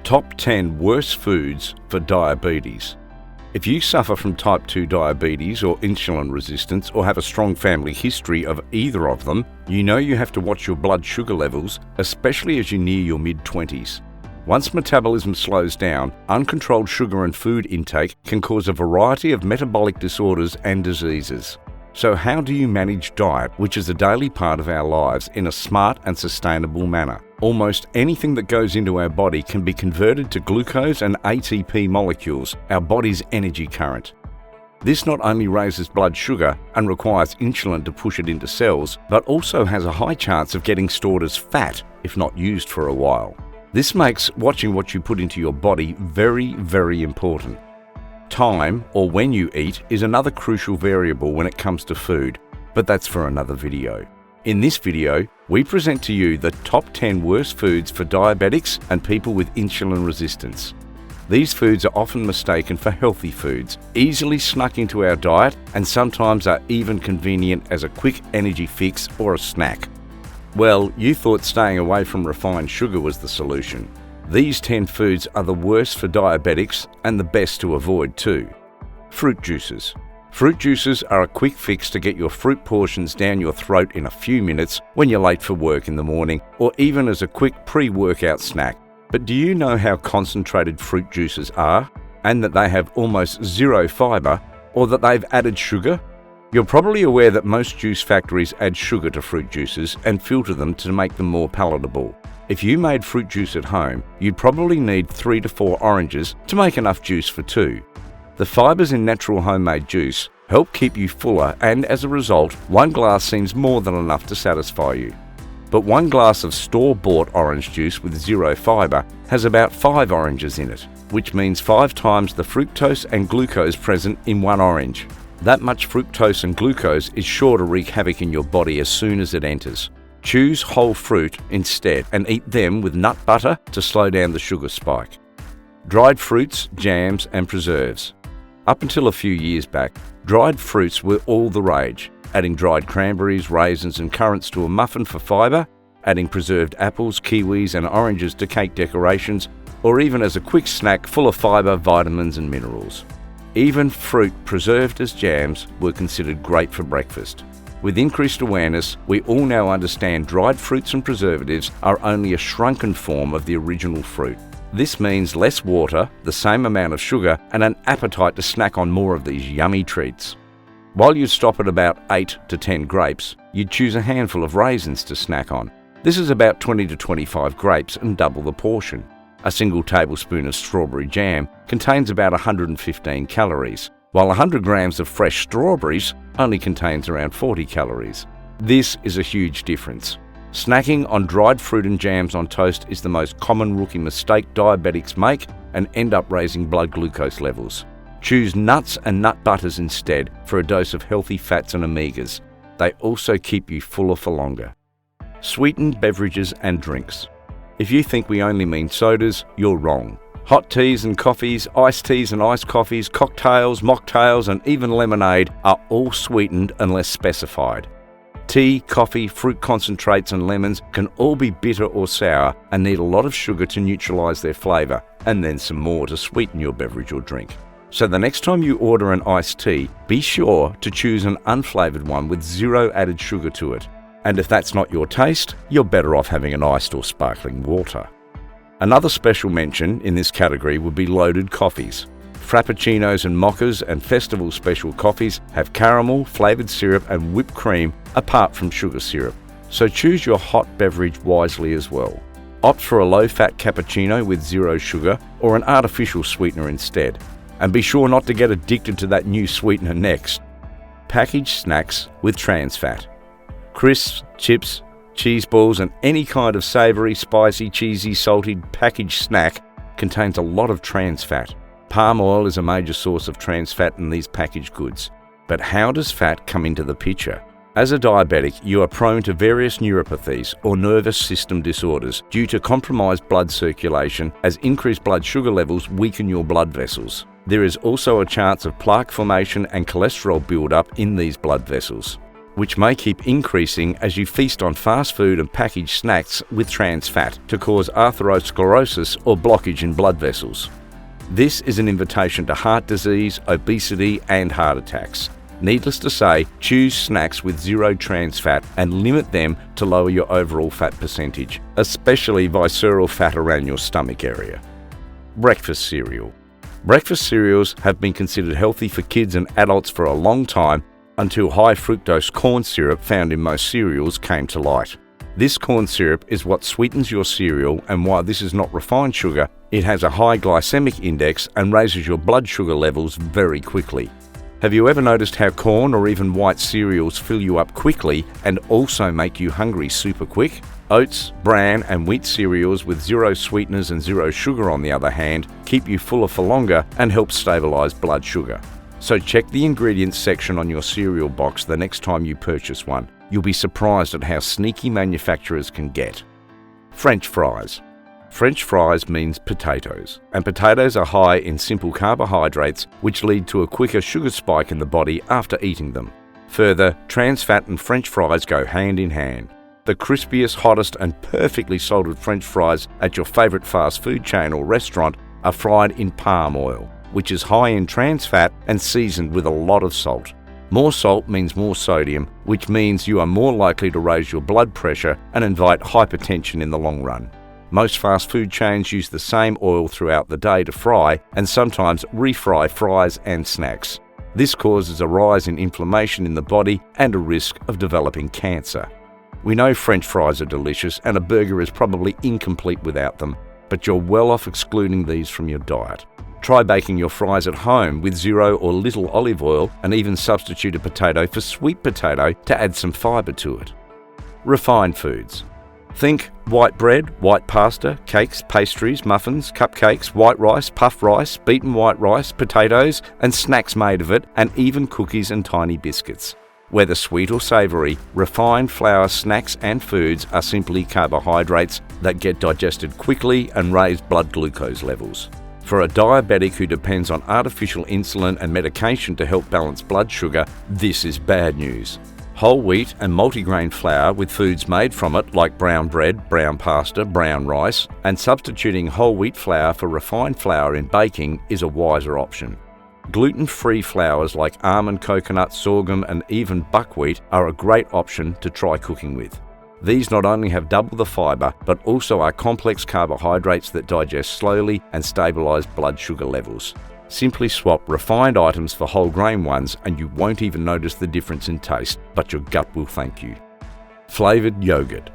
Top 10 Worst Foods for Diabetes. If you suffer from type 2 diabetes or insulin resistance or have a strong family history of either of them, you know you have to watch your blood sugar levels, especially as you near your mid-20s. Once metabolism slows down, uncontrolled sugar and food intake can cause a variety of metabolic disorders and diseases. So how do you manage diet, which is a daily part of our lives, in a smart and sustainable manner? Almost anything that goes into our body can be converted to glucose and ATP molecules, our body's energy current. This not only raises blood sugar and requires insulin to push it into cells, but also has a high chance of getting stored as fat if not used for a while. This makes watching what you put into your body very, very important. Time, or when you eat, is another crucial variable when it comes to food, but that's for another video. In this video, we present to you the top 10 worst foods for diabetics and people with insulin resistance. These foods are often mistaken for healthy foods, easily snuck into our diet, and sometimes are even convenient as a quick energy fix or a snack. Well, you thought staying away from refined sugar was the solution. These 10 foods are the worst for diabetics and the best to avoid too. Fruit juices. Fruit juices are a quick fix to get your fruit portions down your throat in a few minutes when you're late for work in the morning, or even as a quick pre-workout snack. But do you know how concentrated fruit juices are, and that they have almost zero fibre, or that they've added sugar? You're probably aware that most juice factories add sugar to fruit juices and filter them to make them more palatable. If you made fruit juice at home, you'd probably need 3 to 4 oranges to make enough juice for 2. The fibres in natural homemade juice help keep you fuller, and as a result, 1 glass seems more than enough to satisfy you. But 1 glass of store-bought orange juice with zero fibre has about 5 oranges in it, which means 5 times the fructose and glucose present in 1 orange. That much fructose and glucose is sure to wreak havoc in your body as soon as it enters. Choose whole fruit instead and eat them with nut butter to slow down the sugar spike. Dried fruits, jams and preserves. Up until a few years back, dried fruits were all the rage, adding dried cranberries, raisins and currants to a muffin for fibre, adding preserved apples, kiwis and oranges to cake decorations, or even as a quick snack full of fibre, vitamins and minerals. Even fruit preserved as jams were considered great for breakfast. With increased awareness, we all now understand dried fruits and preservatives are only a shrunken form of the original fruit. This means less water, the same amount of sugar, and an appetite to snack on more of these yummy treats. While you'd stop at about 8 to 10 grapes, you'd choose a handful of raisins to snack on. This is about 20 to 25 grapes and double the portion. A single tablespoon of strawberry jam contains about 115 calories, while 100 grams of fresh strawberries only contains around 40 calories. This is a huge difference. Snacking on dried fruit and jams on toast is the most common rookie mistake diabetics make and end up raising blood glucose levels. Choose nuts and nut butters instead for a dose of healthy fats and omegas. They also keep you fuller for longer. Sweetened beverages and drinks. If you think we only mean sodas, you're wrong. Hot teas and coffees, iced teas and iced coffees, cocktails, mocktails and even lemonade are all sweetened unless specified. Tea, coffee, fruit concentrates and lemons can all be bitter or sour and need a lot of sugar to neutralise their flavour, and then some more to sweeten your beverage or drink. So the next time you order an iced tea, be sure to choose an unflavoured one with zero added sugar to it. And if that's not your taste, you're better off having an iced or sparkling water. Another special mention in this category would be loaded coffees. Frappuccinos and mochas and festival special coffees have caramel, flavoured syrup and whipped cream apart from sugar syrup. So choose your hot beverage wisely as well. Opt for a low-fat cappuccino with zero sugar or an artificial sweetener instead. And be sure not to get addicted to that new sweetener next. Packaged snacks with trans fat. Crisps, chips, cheese balls and any kind of savoury, spicy, cheesy, salty packaged snack contains a lot of trans fat. Palm oil is a major source of trans fat in these packaged goods. But how does fat come into the picture? As a diabetic, you are prone to various neuropathies or nervous system disorders due to compromised blood circulation, as increased blood sugar levels weaken your blood vessels. There is also a chance of plaque formation and cholesterol buildup in these blood vessels. which may keep increasing as you feast on fast food and packaged snacks with trans fat to cause atherosclerosis or blockage in blood vessels. This is an invitation to heart disease, obesity, and heart attacks. Needless to say, choose snacks with zero trans fat and limit them to lower your overall fat percentage, especially visceral fat around your stomach area. Breakfast cereal. Breakfast cereals have been considered healthy for kids and adults for a long time until high fructose corn syrup found in most cereals came to light. This corn syrup is what sweetens your cereal, and while this is not refined sugar, it has a high glycemic index and raises your blood sugar levels very quickly. Have you ever noticed how corn or even white cereals fill you up quickly and also make you hungry super quick? Oats, bran and wheat cereals with zero sweeteners and zero sugar, on the other hand, keep you fuller for longer and help stabilise blood sugar. So check the ingredients section on your cereal box the next time you purchase one. You'll be surprised at how sneaky manufacturers can get. French fries. French fries means potatoes, and potatoes are high in simple carbohydrates which lead to a quicker sugar spike in the body after eating them. Further, trans fat and French fries go hand in hand. The crispiest, hottest and perfectly salted French fries at your favourite fast food chain or restaurant are fried in palm oil, which is high in trans fat and seasoned with a lot of salt. More salt means more sodium, which means you are more likely to raise your blood pressure and invite hypertension in the long run. Most fast food chains use the same oil throughout the day to fry and sometimes refry fries and snacks. This causes a rise in inflammation in the body and a risk of developing cancer. We know French fries are delicious and a burger is probably incomplete without them, but you're well off excluding these from your diet. Try baking your fries at home with zero or little olive oil and even substitute a potato for sweet potato to add some fibre to it. Refined foods. Think white bread, white pasta, cakes, pastries, muffins, cupcakes, white rice, puffed rice, beaten white rice, potatoes and snacks made of it, and even cookies and tiny biscuits. Whether sweet or savoury, refined flour snacks and foods are simply carbohydrates that get digested quickly and raise blood glucose levels. For a diabetic who depends on artificial insulin and medication to help balance blood sugar, this is bad news. Whole wheat and multigrain flour with foods made from it like brown bread, brown pasta, brown rice, and substituting whole wheat flour for refined flour in baking is a wiser option. Gluten-free flours like almond, coconut, sorghum and even buckwheat are a great option to try cooking with. These not only have double the fibre, but also are complex carbohydrates that digest slowly and stabilise blood sugar levels. Simply swap refined items for whole grain ones and you won't even notice the difference in taste, but your gut will thank you. Flavoured yogurt.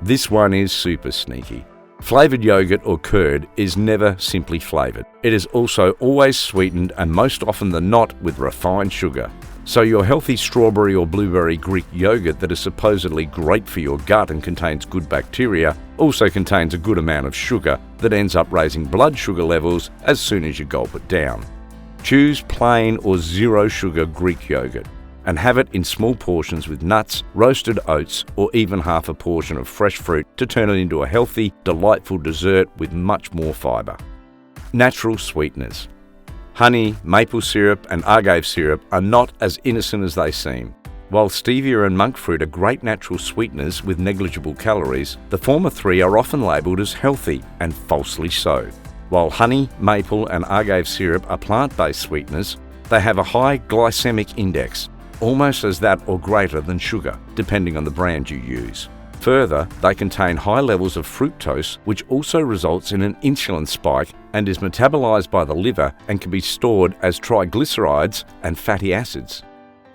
This one is super sneaky. Flavoured yogurt or curd is never simply flavoured. It is also always sweetened and most often than not with refined sugar. So your healthy strawberry or blueberry Greek yogurt that is supposedly great for your gut and contains good bacteria also contains a good amount of sugar that ends up raising blood sugar levels as soon as you gulp it down. Choose plain or zero sugar Greek yogurt and have it in small portions with nuts, roasted oats or even half a portion of fresh fruit to turn it into a healthy, delightful dessert with much more fibre. Natural sweeteners. Honey, maple syrup and agave syrup are not as innocent as they seem. While stevia and monk fruit are great natural sweeteners with negligible calories, the former three are often labelled as healthy, and falsely so. While honey, maple and agave syrup are plant-based sweeteners, they have a high glycemic index, almost as that or greater than sugar, depending on the brand you use. Further, they contain high levels of fructose, which also results in an insulin spike and is metabolized by the liver and can be stored as triglycerides and fatty acids.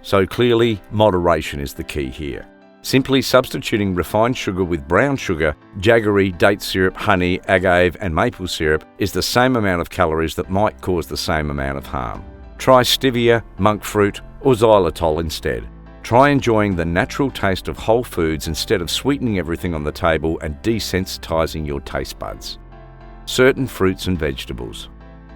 So clearly, moderation is the key here. Simply substituting refined sugar with brown sugar, jaggery, date syrup, honey, agave and maple syrup is the same amount of calories that might cause the same amount of harm. Try stevia, monk fruit or xylitol instead. Try enjoying the natural taste of whole foods instead of sweetening everything on the table and desensitizing your taste buds. Certain fruits and vegetables.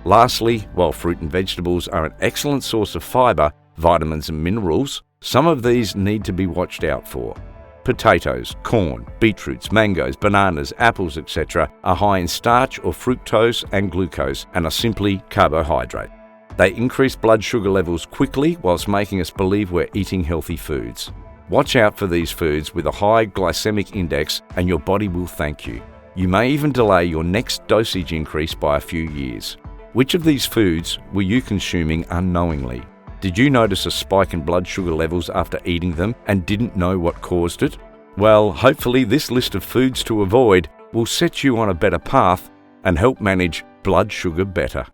Lastly, while fruit and vegetables are an excellent source of fibre, vitamins and minerals, some of these need to be watched out for. Potatoes, corn, beetroots, mangoes, bananas, apples, etc. are high in starch or fructose and glucose and are simply carbohydrate. They increase blood sugar levels quickly whilst making us believe we're eating healthy foods. Watch out for these foods with a high glycemic index and your body will thank you. You may even delay your next dosage increase by a few years. Which of these foods were you consuming unknowingly? Did you notice a spike in blood sugar levels after eating them and didn't know what caused it? Well, hopefully this list of foods to avoid will set you on a better path and help manage blood sugar better.